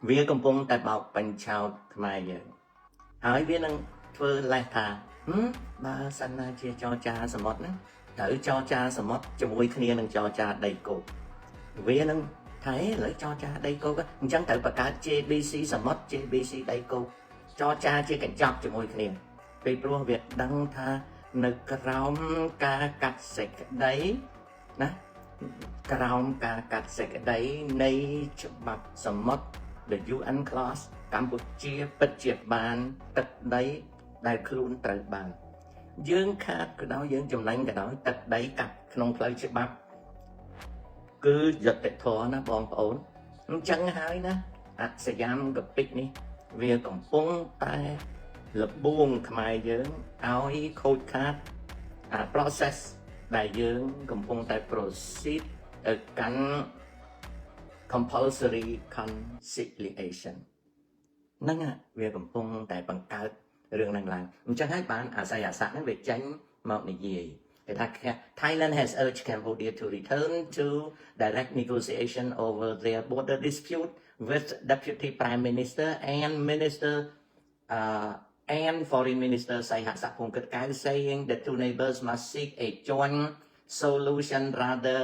វាកំពុងតែបោកបញ្ឆោតខ្មែរយើងហើយវានឹងធ្វើលេសថាបើសិនណាជាចរចាសមុទ្រហ្នឹងត្រូវចរចាសមុទ្រជាមួយគ្នានឹងចរចាដីគោកវានឹងថាឥឡូវចរចាដីគោកអញ្ចឹងត្រូវបង្កើត JBC សមុទ្រ JBC ដីគោកចរចាជាកញ្ចប់ជាមួយគ្នាពីព្រោះវាដឹងថានៅក្រោមការកាត់សេចក្តីណាក្រោមការកាត់សេចក្តីនៃច្បាប់សមុទ្រ The UN clause កម្ពុជាពិតជាបានទឹកដីដែលខ្លួនត្រូវបានយើងខាតក៏ដោយយើងចំណេញក៏ដោយទឹកដីកាត់ក្នុងផ្លូវច្បាប់គឺយុត្តិធម៌ណាបងប្អូនអញ្ចឹងហើយណាអសយាមកពិកនេះវាកំពុងតែលបួងខ្មែរយើងឲ្យខូចខាតprocess ដែលយើងកំពុងតែ proceed ទៅកាន់ compulsory conciliation ហ្នឹងវាកំពុងតែបង្កើតរឿងហ្នឹងឡើងអញ្ចឹងហើយបានអាស័យអាស័កហ្នឹងវាចេញមកនិយាយគេថា Thailand has urged Cambodia to return to direct negotiation over their border dispute with Deputy Prime Minister and Minister and Foreign Minister Saihat Phongkatkau saying the two neighbors must seek a joint solution rather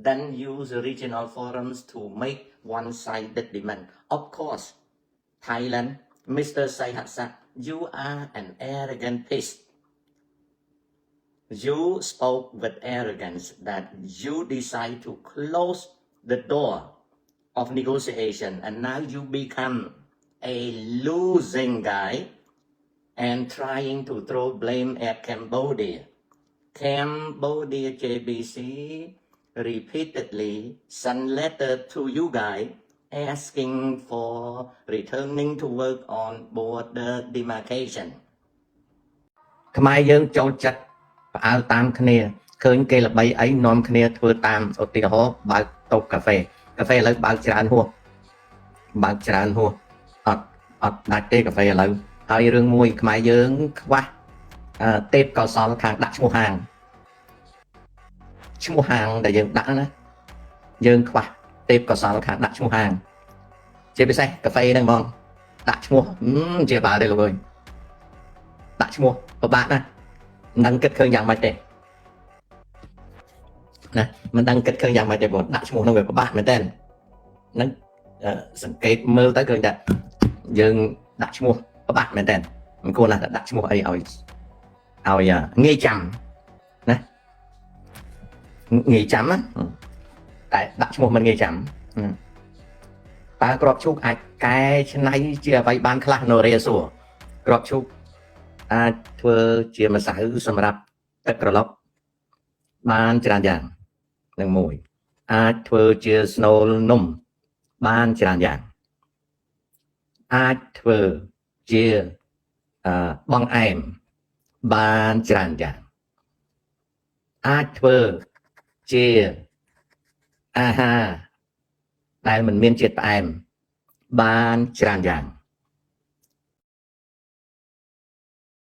than use regional forums to make one-sided demand. Of course, Thailand, Mr. Saihat, you are an arrogant beast. You spoke with arrogance that you decide to close the door of negotiation and now you become a losing guy and trying to throw blame at Cambodia. Cambodia JBC repeatedly sent letter to you guys asking for returning to work on border demarcation. ខ្មែរយើងចូលចិត្តផ្អើលតាមគ្នាឃើញគេល្បីអីនាំគ្នាធ្វើតាមឧទាហរណ៍បើកតូបកាហ្វេឥឡូវបើកច្រើនហួសអត់ដាច់ទេកាហ្វេឥឡូវហើយរឿងមួយខ្មែរយើងខ្វះទេពកោសល្យខាងដាក់ឈ្មោះហាងដែលយើងដាក់ណាយើងខ្វះទេពកោសល្យខាងដាក់ឈ្មោះហាងជាពិសេសកាហ្វេហ្នឹងហ្មងដាក់ឈ្មោះជាបាល់ទេលោកអើយដាក់ឈ្មោះពិបាកណាស់មិនដឹងគិតឃើញយ៉ាងម៉េចទេណាមិនដឹងគិតឃើញយ៉ាងម៉េចទេបងដាក់ឈ្មោះហ្នឹងវាពិបាកមែនតើហ្នឹងសង្កេតមើលទៅឃើញថាយើងដាក់ឈ្មោះពិបាកមែនតើមិនគួរណាស់ដាក់ឈ្មោះអីឲ្យងាយចាំណាងាយចាំណាតែដាក់ឈ្មោះមិនងាយចាំតើក្របឈូកអាចកែច្នៃជាអ្វីបានខ្លះនៅរាសួរក្របឈូកអាចធ្វើជាម្សៅសម្រាប់ទឹកក្រឡុកបានច្រើនយ៉ាងនឹងមួយអាចធ្វើជាស្នូលនំបានច្រើនយ៉ាងអាចធ្វើជាបង្អែមបានច្រើនយ៉ាងអាចធ្វើជាអាហារដែលមិនមានជាតិផ្អែមបានច្រើនយ៉ាង